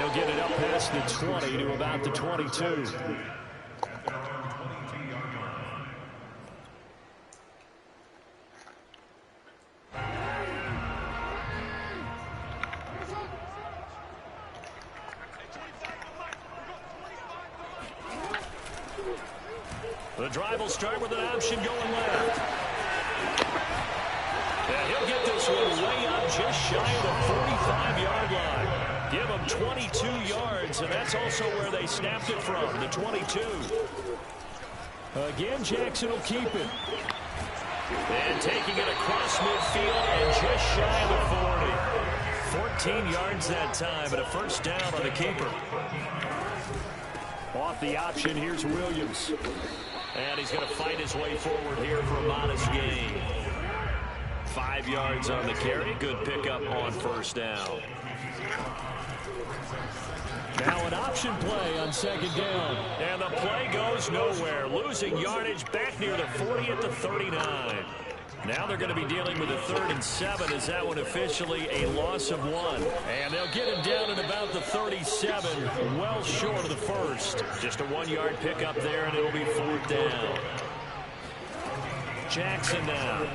they'll get it up past the 20 to about the 22. The drive will start with an option going left. And he'll get this one way up just shy of the 45-yard line. Give him 22 yards, and that's also where they snapped it from, the 22. Again, Jackson will keep it. And taking it across midfield and just shy of the 40. 14 yards that time, and a first down on the keeper. Off the option, here's Williams. And he's going to fight his way forward here for a modest gain. 5 yards on the carry. Good pickup on first down. Now an option play on second down. And the play goes nowhere. Losing yardage back near the 40 at the 39. Now they're going to be dealing with a 3rd and 7 as that one officially a loss of 1. And they'll get him down at about the 37, well short of the first. Just a 1-yard pickup there, and it'll be 4th down. Jackson now.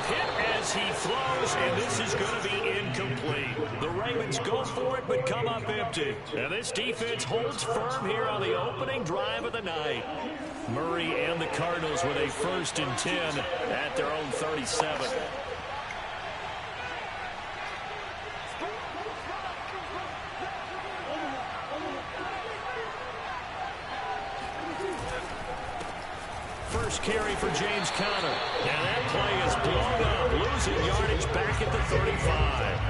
Hit as he throws, and this is going to be incomplete. The Ravens go for it, but come up empty. And this defense holds firm here on the opening drive of the night. Murray and the Cardinals with a 1st and 10 at their own 37. First carry for James Conner. And that play is blown up, losing yardage back at the 35.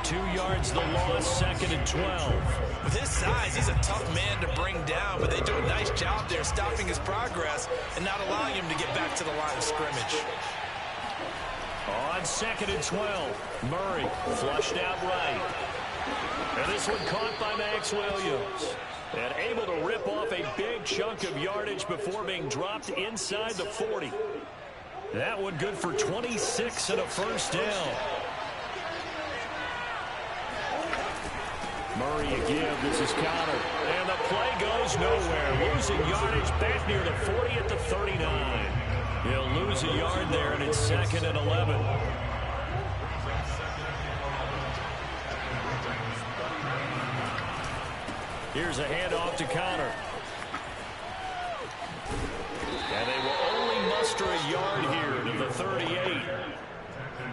2 yards the loss, 2nd and 12. With his size, he's a tough man to bring down, but they do a nice job there stopping his progress and not allowing him to get back to the line of scrimmage. On 2nd and 12, Murray flushed out right. And this one caught by Max Williams. And able to rip off a big chunk of yardage before being dropped inside the 40. That one good for 26 and a first down. Murray again, this is Conner. And the play goes nowhere. Losing yardage back near the 40 at the 39. He'll lose a yard there, and it's 2nd and 11. Here's a handoff to Conner. And they will only muster a yard here to the 38.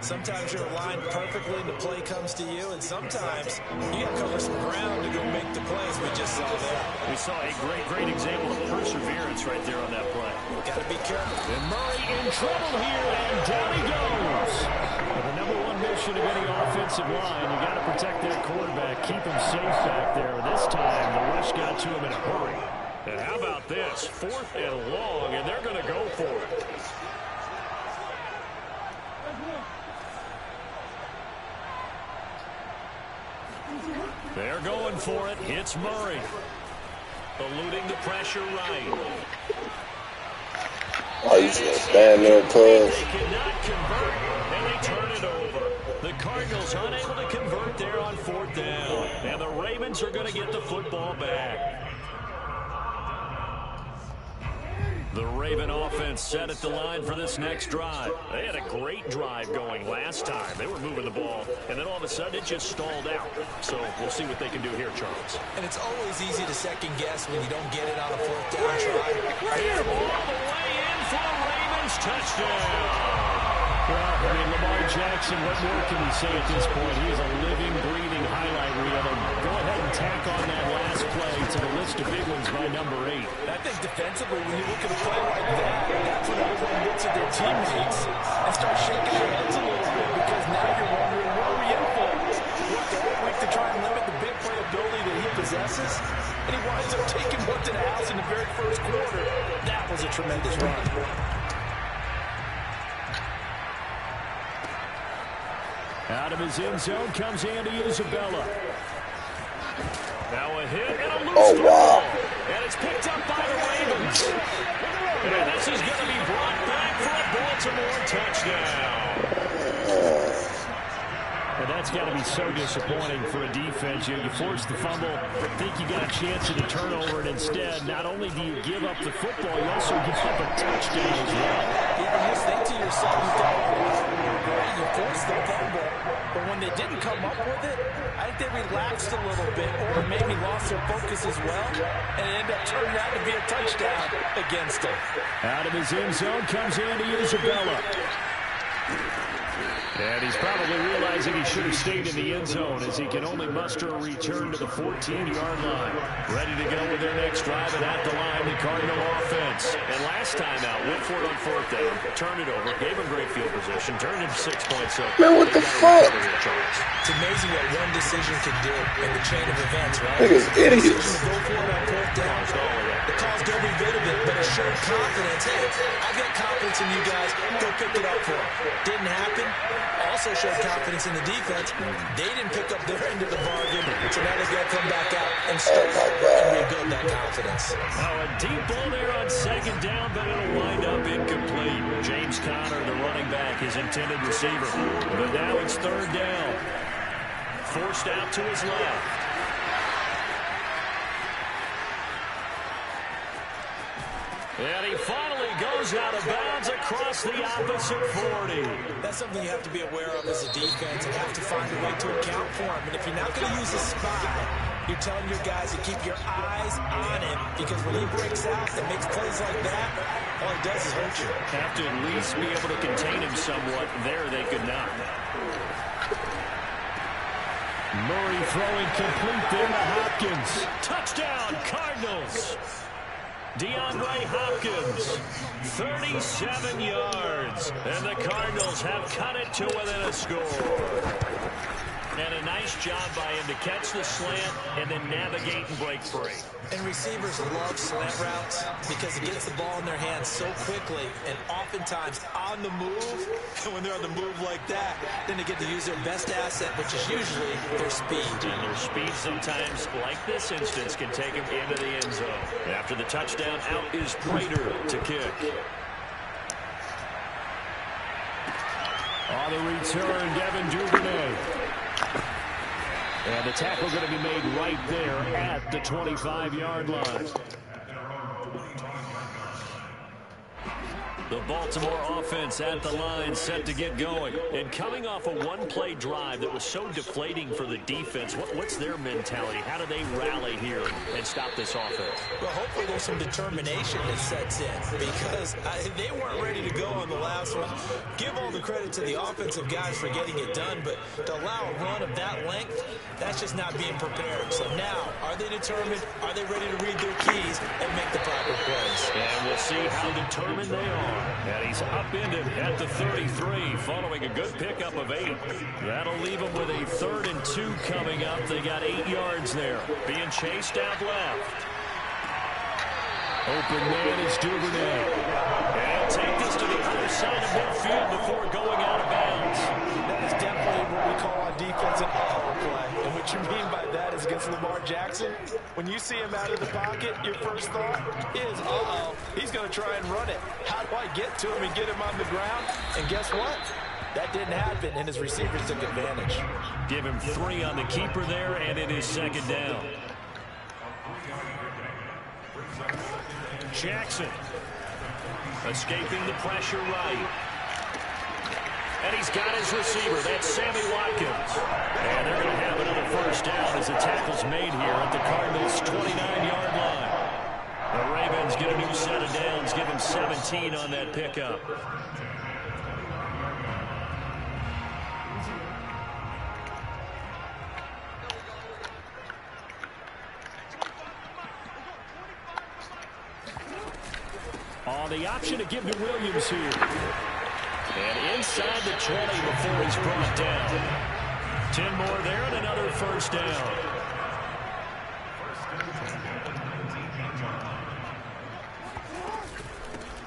Sometimes you're aligned perfectly and the play comes to you, and sometimes you got to cover some ground to go make the plays. We just saw that. We saw a great example of perseverance right there on that play. Got to be careful. And Murray in trouble here, and down he goes. The number one mission of any offensive line, you got to protect that quarterback, keep him safe back there. This time, the rush got to him in a hurry. And how about this? 4th and long, and they're going to go for it. They're going for it. It's Murray. Eluding the pressure right. Oh, you should stand there, cuz. They cannot convert, and they turn it over. The Cardinals unable to convert there on 4th down. And the Ravens are going to get the football back. The Raven offense set at the line for this next drive. They had a great drive going last time. They were moving the ball, and then all of a sudden it just stalled out. So we'll see what they can do here, Charles. And it's always easy to second guess when you don't get it on a 4th down try. Here, all the way in for the Ravens touchdown. Well, I mean, Lamar Jackson, what more can we say at this point? He is a living, breathing highlight reel. And go ahead and tack on that last play to the list of big ones by number 8. I think defensively, when you look at a play like that, that's when everyone looks at their teammates and starts shaking their heads a little bit, because now you're wondering, what are we in for? Worked all week to try and limit the big play ability that he possesses, and he winds up taking one to the house in the very first quarter. That was a tremendous run. Out of his end zone comes Andy Isabella. Now a hit and a loose ball. And it's picked up by the Ravens. And this is going to be brought back for a Baltimore touchdown. And that's got to be so disappointing for a defense. You force the fumble, think you got a chance at a turnover, and instead, not only do you give up the football, you also give up a touchdown as well. Yeah, you just think to yourself, you forced the fumble, but when they didn't come up with it, I think they relaxed a little bit, or maybe lost their focus as well, and it ended up turning out to be a touchdown against them. Out of his end zone comes Andy Isabella. And he's probably realizing he should have stayed in the end zone as he can only muster a return to the 14-yard line. Ready to go with their next drive, and at the line, the Cardinal offense. And last time out, Whitford on fourth down, turned it over, gave him great field position, turned him 6 points up. Man, what the fuck? It's amazing what one decision can do in the chain of events, right? Niggas idiots. Go for it on fourth down. It caused every bit of it, but it showed confidence. Hey, I've got confidence in you guys. Go pick it up for them. Didn't happen. Also showed confidence in the defense. They didn't pick up their end of the bargain, so now they've got to come back out and start and rebuild that confidence. Oh, a deep ball there on second down, but it'll wind up incomplete. James Conner, the running back, his intended receiver. But now it's third down. Forced out to his left. And he finally goes out of bounds across the opposite 40. That's something you have to be aware of as a defense and have to find a way to account for him. And if you're not going to use a spy, you're telling your guys to keep your eyes on him, because when he breaks out and makes plays like that, all he does is hurt you. Have to at least be able to contain him somewhat. There they could not. Murray throwing complete there to Hopkins. Touchdown, Cardinals. DeAndre Hopkins, 37 yards, and the Cardinals have cut it to within a score. And a nice job by him to catch the slant and then navigate and break free. And receivers love slant routes because it gets the ball in their hands so quickly and oftentimes on the move. And when they're on the move like that, then they get to use their best asset, which is usually their speed. And their speed sometimes, like this instance, can take them into the end zone. After the touchdown, out is Prater to kick. On the return, Devin Duvernay. And the tackle going to be made right there at the 25-yard line. The Baltimore offense at the line, set to get going. And coming off a one-play drive that was so deflating for the defense, what's their mentality? How do they rally here and stop this offense? Well, hopefully there's some determination that sets in, because they weren't ready to go on the last one. Give all the credit to the offensive guys for getting it done, but to allow a run of that length, that's just not being prepared. So now, are they determined? Are they ready to read their keys and make the proper plays? And we'll see how determined they are. And he's upended at the 33 following a good pickup of 8. That'll leave them with a 3rd and 2 coming up. They got 8 yards there. Being chased out left. Open man is Duvernay. And he'll take this to the other side of midfield before going out of bounds. That is definitely what we call on defense an uh-oh play. And what you mean by that is against Lamar Jackson, when you see him out of the pocket, your first thought is, uh-oh, he's going to try and run it. How do I get to him and get him on the ground? And guess what? That didn't happen, and his receivers took advantage. Give him 3 on the keeper there, and it is 2nd down. Jackson escaping the pressure right. And he's got his receiver. That's Sammy Watkins. And they're going to have another first down as the tackle's made here at the Cardinals' 29-yard line. The Ravens get a new set of downs, give him 17 on that pickup. On the option to give to Williams here. And inside the 20 before he's brought down. 10 more there and another first down.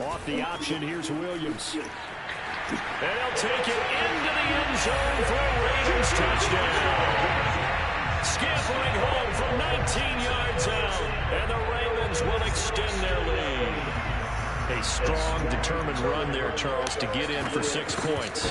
Off the option, here's Williams. And he'll take it into the end zone for a Ravens touchdown. Scampering home from 19 yards out. And the Ravens will extend their lead. A strong, determined run there, Charles, to get in for 6 points.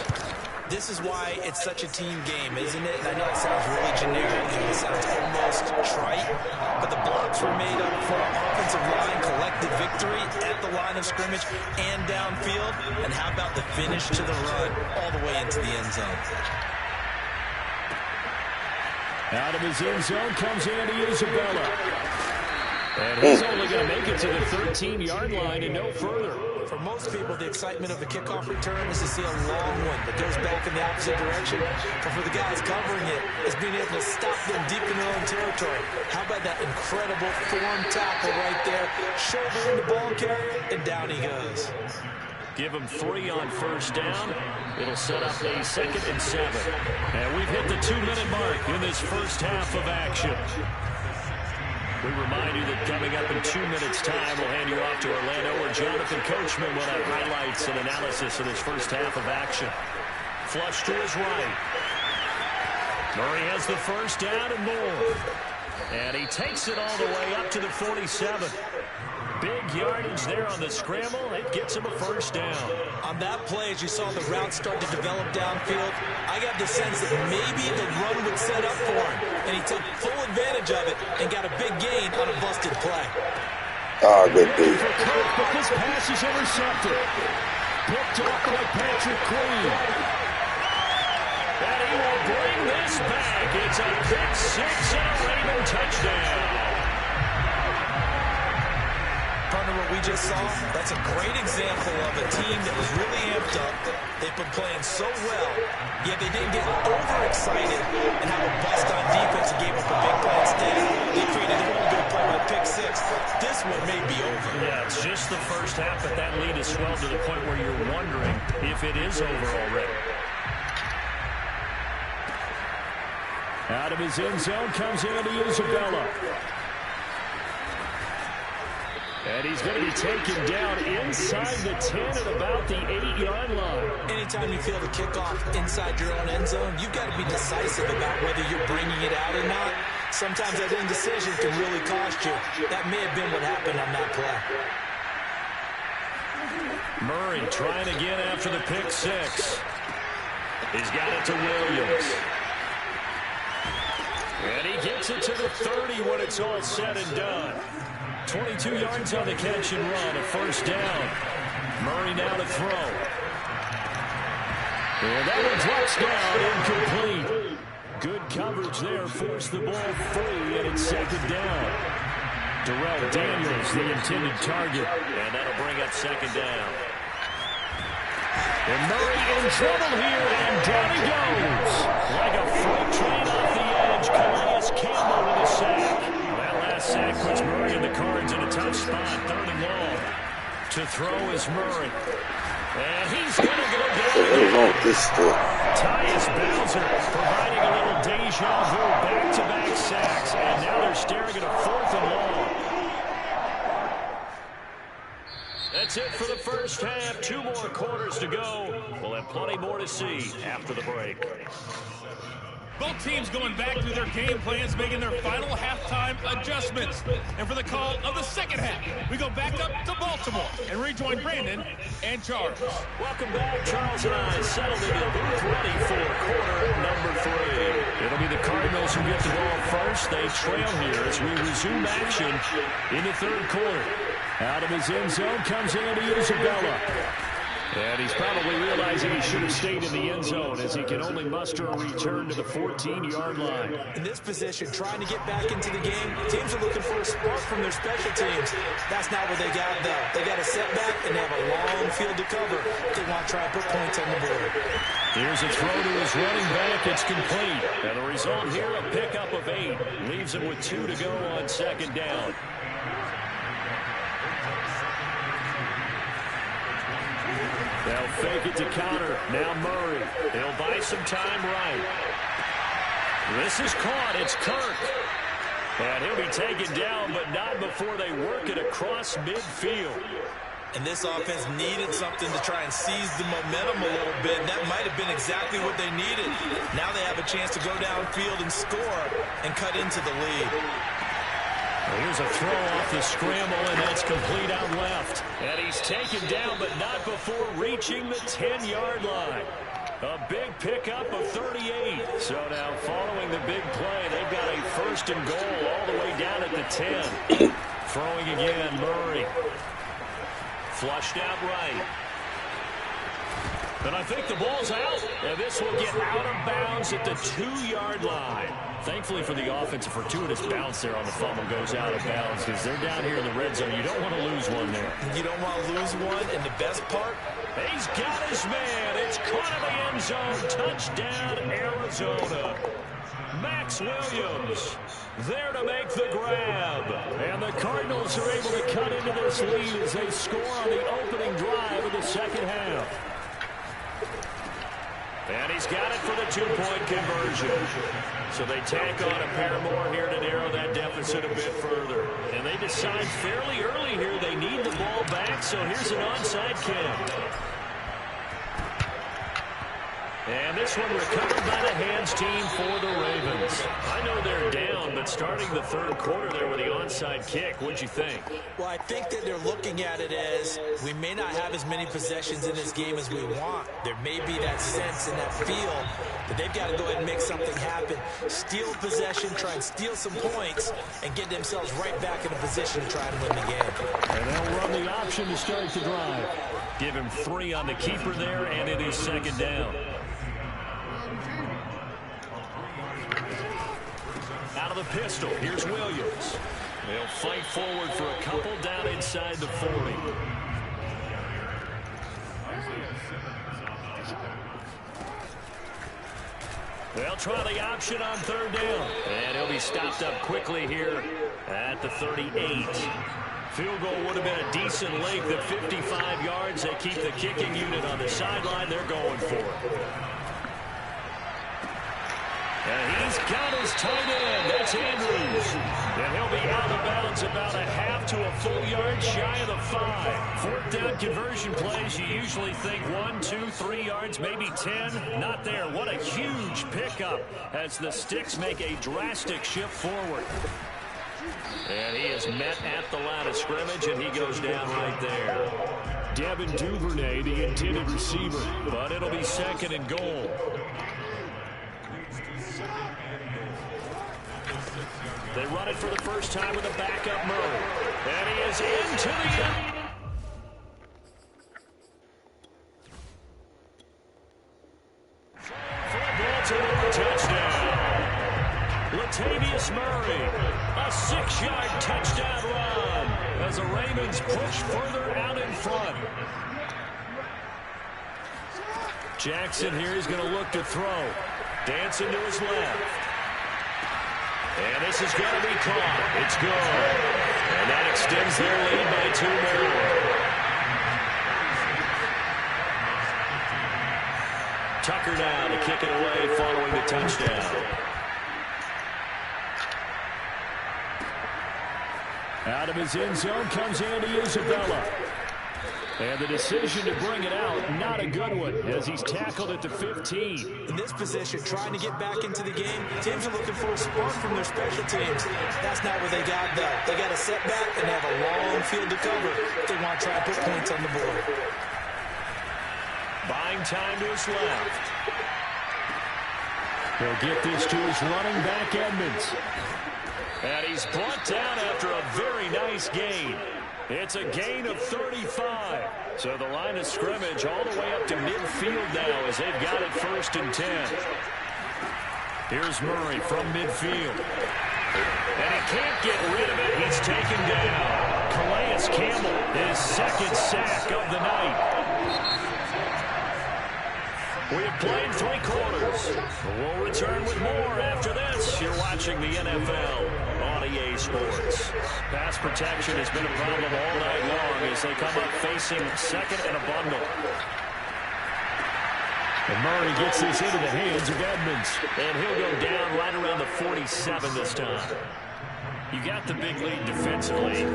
This is why it's such a team game, isn't it? And I know it sounds really generic and it sounds almost trite, but the blocks were made up for offensive line, collected victory at the line of scrimmage and downfield. And how about the finish to the run all the way into the end zone? Out of his end zone comes Andy Isabella. And he's only going to make it to the 13-yard line and no further. For most people, the excitement of the kickoff return is to see a long one that goes back in the opposite direction. But for the guys covering it, it's being able to stop them deep in their own territory. How about that incredible form tackle right there? Shoulder in the ball carrier, and down he goes. Give him 3 on first down. It'll set up a 2nd and 7. And we've hit the 2-minute mark in this first half of action. We remind you that coming up in 2 minutes' time, we'll hand you off to Orlando, where Jonathan Coachman will have highlights and analysis of this first half of action. Flush to his right. Murray has the first down and more. And he takes it all the way up to the 47. Big yardage there on the scramble. It gets him a first down. On that play, as you saw the route start to develop downfield, I got the sense that maybe the run would set up for him. And he took full advantage of it and got a big gain on a busted play. Oh, good D. But this pass is intercepted. Picked off by Patrick Queen. And he will bring this back. It's a pick 6 and a Raven touchdown. Partner, what we just saw, that's a great example of a team that was really amped up. They've been playing so well, yet they didn't get overexcited and have a bust on defense and gave up a big play instead. They created a really good play with pick 6. This one may be over. Yeah, it's just the first half, but that lead has swelled to the point where you're wondering if it is over already. Out of his end zone comes Andy Isabella. And he's going to be taken down inside the 10 at about the 8-yard line. Anytime you feel the kickoff inside your own end zone, you've got to be decisive about whether you're bringing it out or not. Sometimes that indecision can really cost you. That may have been what happened on that play. Murray trying again after the pick 6. He's got it to Williams. And he gets it to the 30 when it's all said and done. 22 yards on the catch and run, a first down. Murray now to throw. And that one drops down, incomplete. Good coverage there, forced the ball free, and it's 2nd down. Darrell Daniels, the intended target, and that'll bring up 2nd down. And Murray in trouble here, and down he goes. Like a freight train off the edge, Calais Campbell with a sack. That last sack puts Murray and the Cards in a tough spot, 3rd and long. To throw is Murray. And he's going to go down. Tyus Bowser providing a little deja vu, back-to-back sacks, and now they're staring at a 4th and long. That's it for the first half. 2 more quarters to go. We'll have plenty more to see after the break. Both teams going back through their game plans, making their final halftime adjustments. And for the call of the second half, we go back up to Baltimore and rejoin Brandon and Charles. Welcome back. Charles and I settled into the booth ready for quarter number 3. It'll be the Cardinals who get the ball first. They trail here as we resume action in the 3rd quarter. Out of his end zone comes Andy Isabella. And he's probably realizing he should have stayed in the end zone as he can only muster a return to the 14-yard line. In this position, trying to get back into the game, teams are looking for a spark from their special teams. That's not what they got, though. They got a setback, and they have a long field to cover. They want to try and put points on the board. Here's a throw to his running back. It's complete. And the result here, a pickup of 8. Leaves him with 2 to go on 2nd down. They'll fake it to counter. Now Murray. They'll buy some time right. This is caught. It's Kirk. And he'll be taken down, but not before they work it across midfield. And this offense needed something to try and seize the momentum a little bit. And that might have been exactly what they needed. Now they have a chance to go downfield and score and cut into the lead. Here's a throw off the scramble, and that's complete out left. And he's taken down, but not before reaching the 10-yard line. A big pickup of 38. So now following the big play, they've got a first and goal all the way down at the 10. Throwing again, Murray. Flushed out right. And I think the ball's out. And this will get out of bounds at the 2-yard line. Thankfully for the offense, a fortuitous bounce there on the fumble goes out of bounds because they're down here in the red zone. You don't want to lose one there. You don't want to lose one, and the best part, he's got his man. It's caught in the end zone. Touchdown, Arizona. Max Williams there to make the grab. And the Cardinals are able to cut into this lead as they score on the opening drive of the second half. And he's got it for the 2-point conversion. So they tack on a pair more here to narrow that deficit a bit further. And they decide fairly early here they need the ball back, so here's an onside kick. And this one recovered by the hands team for the Ravens. I know they're down, but starting the third quarter there with the onside kick, what'd you think? well, I think that they're looking at it as we may not have as many possessions in this game as we want. There may be that sense and that feel that they've got to go ahead and make something happen. Steal possession, try and steal some points, and get themselves right back in a position to try and win the game. And they'll run the option to start the drive. Give him 3 on the keeper there, and it is second down. Out of the pistol, here's Williams. They'll fight forward for a couple down inside the 40. They'll try the option on third down. And he'll be stopped up quickly here at the 38. Field goal would have been a decent length at 55 yards. They keep the kicking unit on the sideline. They're going for it. And he's got his tight end. That's Andrews. And he'll be out of bounds about a half to a full yard shy of the 5. Fourth down conversion plays, you usually think 1, 2, 3 yards, maybe 10. Not there. What a huge pickup as the Sticks make a drastic shift forward. And he is met at the line of scrimmage, and he goes down right there. Devin Duvernay, the intended receiver. But it'll be second and goal. They run it for the first time with a backup Murray. And he is into the end. For a Baltimore touchdown. Latavius Murray, a 6-yard touchdown run as the Ravens push further out in front. Jackson here is going to look to throw. Dancing to his left. And this is going to be caught. It's good. And that extends their lead by 2 more. Tucker now to kick it away following the touchdown. Out of his end zone comes Andy Isabella. And the decision to bring it out, not a good one, as he's tackled at the 15. In this position, trying to get back into the game, teams are looking for a spark from their special teams. That's not what they got, though. They got a setback, and they have a long field to cover if they want to try and put points on the board. Buying time to his left. He'll get this to his running back, Edmonds. And he's brought down after a very nice gain. It's a gain of 35. So the line of scrimmage all the way up to midfield now as they've got it first and 10. Here's Murray from midfield. And he can't get rid of it. He's taken down. Calais Campbell, his second sack of the night. We have played 3 quarters. We'll return with more after this. You're watching the NFL on EA Sports. Pass protection has been a problem all night long as they come up facing second and a bundle. And Murray gets this into the hands of Edmonds. And he'll go down right around the 47 this time. You got the big lead defensively.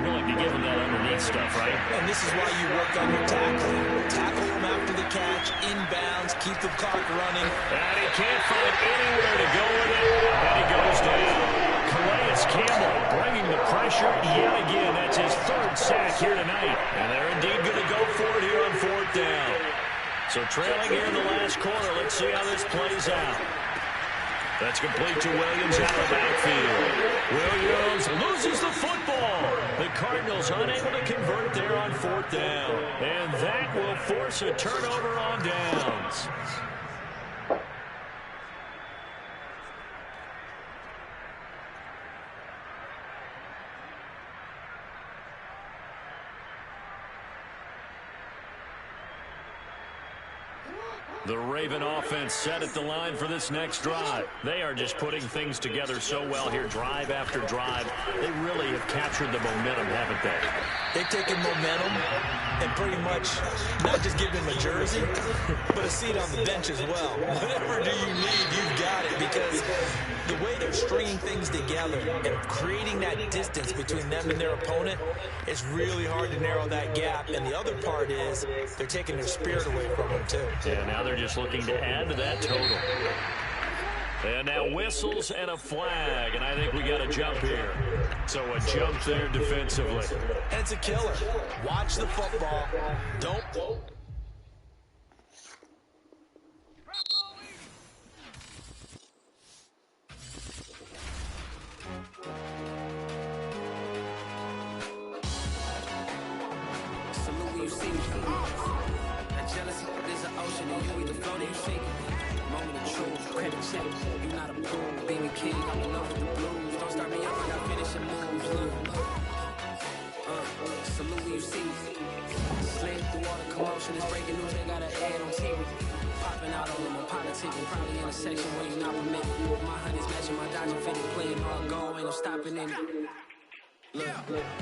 Willing to give him that underneath stuff, right? And this is why you work on your tackling. Tackle him after the catch, inbounds, keep the clock running. And he can't find anywhere to go with it. And he goes down. Calais Campbell bringing the pressure yet again. That's his 3rd sack here tonight. And they're indeed going to go for it here on 4th down. So trailing here in the last quarter. Let's see how this plays out. That's complete to Williams out of the backfield. Williams loses the football. The Cardinals unable to convert there on 4th down. And that will force a turnover on downs. The Raven offense set at the line for this next drive. They are just putting things together so well here, drive after drive. They really have captured the momentum, haven't they? They've taken momentum and pretty much not just given him a jersey, but a seat on the bench as well. Whatever do you need, you've got it, because the way they're stringing things together and creating that distance between them and their opponent, it's really hard to narrow that gap. And the other part is they're taking their spirit away from them, too. Yeah, now they're just looking to add to that total. And now whistles and a flag, and I think we got a jump here. So a jump there defensively. And it's a killer. Watch the football. Don't. Salute, you see me. That jealousy is an ocean, and you either float or you sink. Moment of truth, credit check. You not approved, baby king. I'm in love with the blues. Don't start me up when I finish your moves. Salute, you see me. Slid through all the commotion, it's breaking news. They got an ad on TV. Popping out on them, I'm politicking. Probably in a section where you not permitted. My honey's matching my Dodger fitted, playing all go, ain't no stopping in it. Look,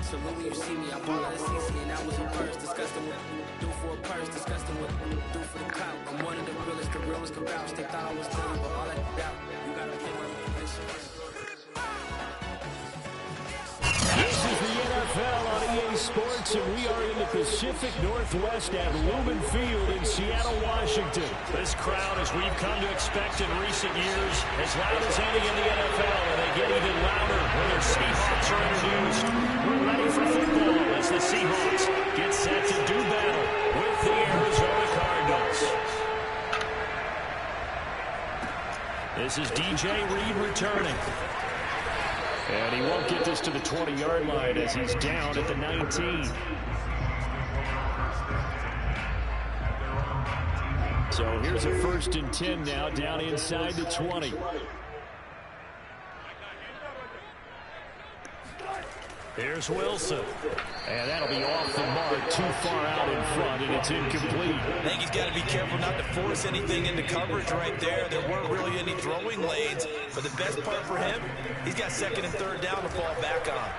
salute, you see me. I ball out of CC, and that was a purse. Disgusting with do for a purse. Disgusting with do for the clout. I'm one of the realest, the realest can vouch. They thought I was done, but all that doubt. You gotta pay my attention. This is the NFL on EA Sports, and we are in the Pacific Northwest at Lumen Field in Seattle, Washington. This crowd, as we've come to expect in recent years, as loud as any in the NFL, and they get even louder when their Seahawks are introduced. We're ready for football as the Seahawks get set to do battle with the Arizona Cardinals. This is DJ Reed returning. And he won't get this to the 20-yard line as he's down at the 19. So here's a 1st and 10 now, down inside the 20. Here's Wilson. And that'll be off the mark, too far out in front, and it's incomplete. I think he's got to be careful not to force anything into coverage right there. There weren't really any throwing lanes, but the best part for him, he's got 2nd and 3rd down to fall back on.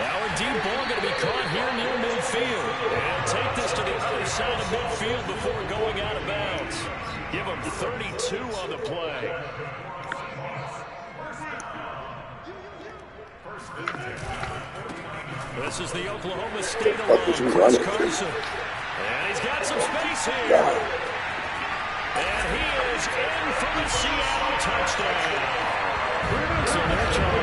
Now a deep ball going to be caught here near midfield. And take this to the other side of midfield before going out of bounds. Give him 32 on the play. This is the Oklahoma State alum, Chris Carson. And he's got some space here. And he is in for the Seattle touchdown. So they're charged.